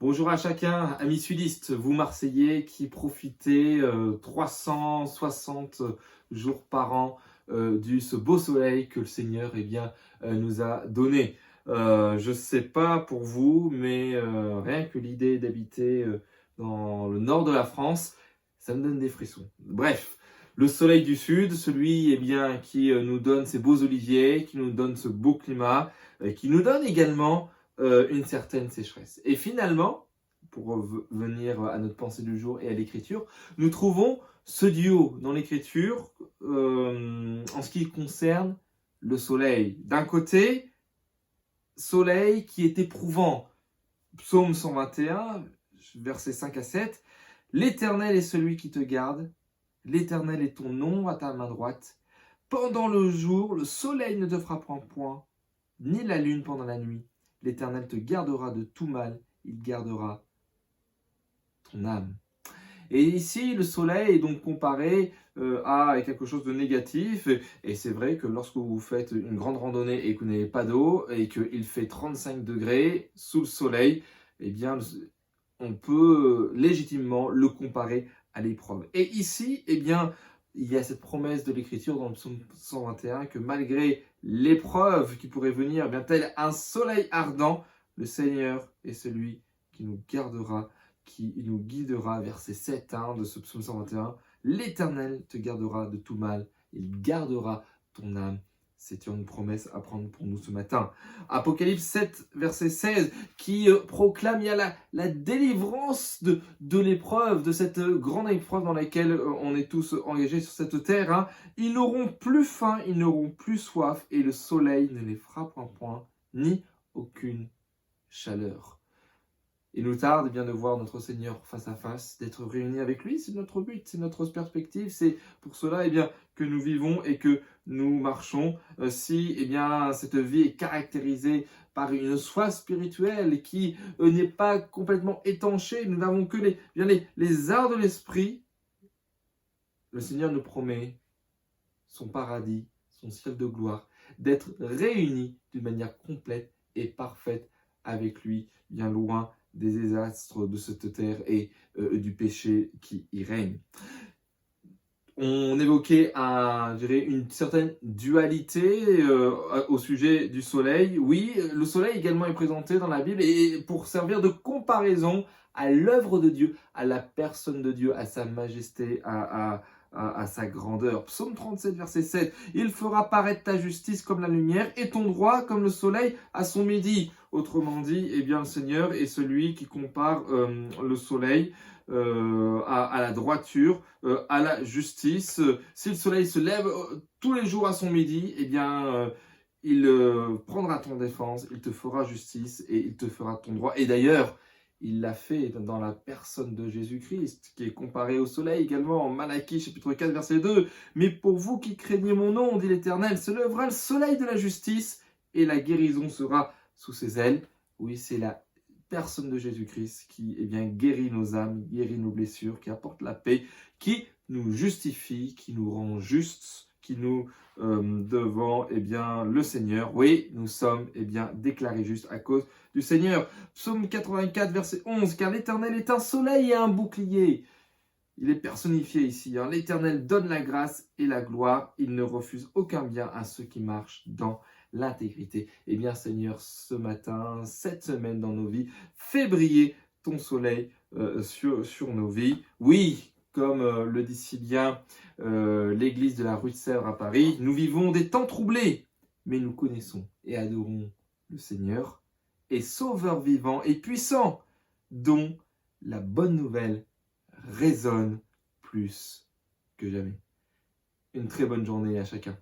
Bonjour à chacun, amis sudistes, vous Marseillais qui profitez 360 jours par an de ce beau soleil que le Seigneur nous a donné. Je ne sais pas pour vous, mais rien que l'idée d'habiter dans le nord de la France, ça me donne des frissons. Bref, le soleil du sud, celui qui nous donne ces beaux oliviers, qui nous donne ce beau climat, qui nous donne également une certaine sécheresse. Et finalement, pour venir à notre pensée du jour et à l'écriture, nous trouvons ce duo dans l'écriture en ce qui concerne le soleil. D'un côté, soleil qui est éprouvant. Psaume 121, versets 5 à 7. L'Éternel est celui qui te garde. L'Éternel est ton nom à ta main droite. Pendant le jour, le soleil ne te frappera point, ni la lune pendant la nuit. L'Éternel te gardera de tout mal, il gardera ton âme. Et ici, le soleil est donc comparé à quelque chose de négatif. Et c'est vrai que lorsque vous faites une grande randonnée et que vous n'avez pas d'eau et qu'il fait 35 degrés sous le soleil, on peut légitimement le comparer à l'épreuve. Et ici, il y a cette promesse de l'Écriture dans le psaume 121 que malgré l'épreuve qui pourrait venir, tel un soleil ardent, le Seigneur est celui qui nous gardera, qui nous guidera, verset 7 de ce psaume 121. L'Éternel te gardera de tout mal, il gardera ton âme. C'est une promesse à prendre pour nous ce matin. Apocalypse 7, verset 16, qui proclame la délivrance de l'épreuve, de cette grande épreuve dans laquelle on est tous engagés sur cette terre. Ils n'auront plus faim, ils n'auront plus soif, et le soleil ne les frappera point, ni aucune chaleur. Il nous tarde de voir notre Seigneur face à face, d'être réunis avec lui. C'est notre but, c'est notre perspective. C'est pour cela que nous vivons et que nous marchons. Si cette vie est caractérisée par une soif spirituelle qui n'est pas complètement étanchée, nous n'avons que les arts de l'esprit, le Seigneur nous promet son paradis, son ciel de gloire, d'être réunis d'une manière complète et parfaite avec lui, bien loin des désastres de cette terre et du péché qui y règne. On évoquait une certaine dualité au sujet du soleil. Oui, le soleil également est présenté dans la Bible et pour servir de comparaison à l'œuvre de Dieu, à la personne de Dieu, à sa majesté, à sa grandeur. Psaume 37, verset 7. Il fera paraître ta justice comme la lumière et ton droit comme le soleil à son midi. Autrement dit, le Seigneur est celui qui compare le soleil à la droiture, à la justice. Si le soleil se lève tous les jours à son midi, il prendra ton défense, il te fera justice et il te fera ton droit. Et d'ailleurs, il l'a fait dans la personne de Jésus-Christ, qui est comparé au soleil également, en Malachie chapitre 4, verset 2. « Mais pour vous qui craignez mon nom, dit l'Éternel, se lèvera le soleil de la justice, et la guérison sera sous ses ailes. » Oui, c'est la personne de Jésus-Christ qui guérit nos âmes, guérit nos blessures, qui apporte la paix, qui nous justifie, qui nous rend justes, qui nous devant le Seigneur. Oui, nous sommes déclarés justes à cause du Seigneur. Psaume 84, verset 11. « Car l'Éternel est un soleil et un bouclier. » Il est personnifié ici. L'Éternel donne la grâce et la gloire. Il ne refuse aucun bien à ceux qui marchent dans l'intégrité. Seigneur, ce matin, cette semaine dans nos vies, fais briller ton soleil sur nos vies. Oui, comme le dit si bien l'église de la rue de Sèvres à Paris, nous vivons des temps troublés, mais nous connaissons et adorons le Seigneur, et Sauveur vivant et puissant, dont la bonne nouvelle résonne plus que jamais. Une très bonne journée à chacun.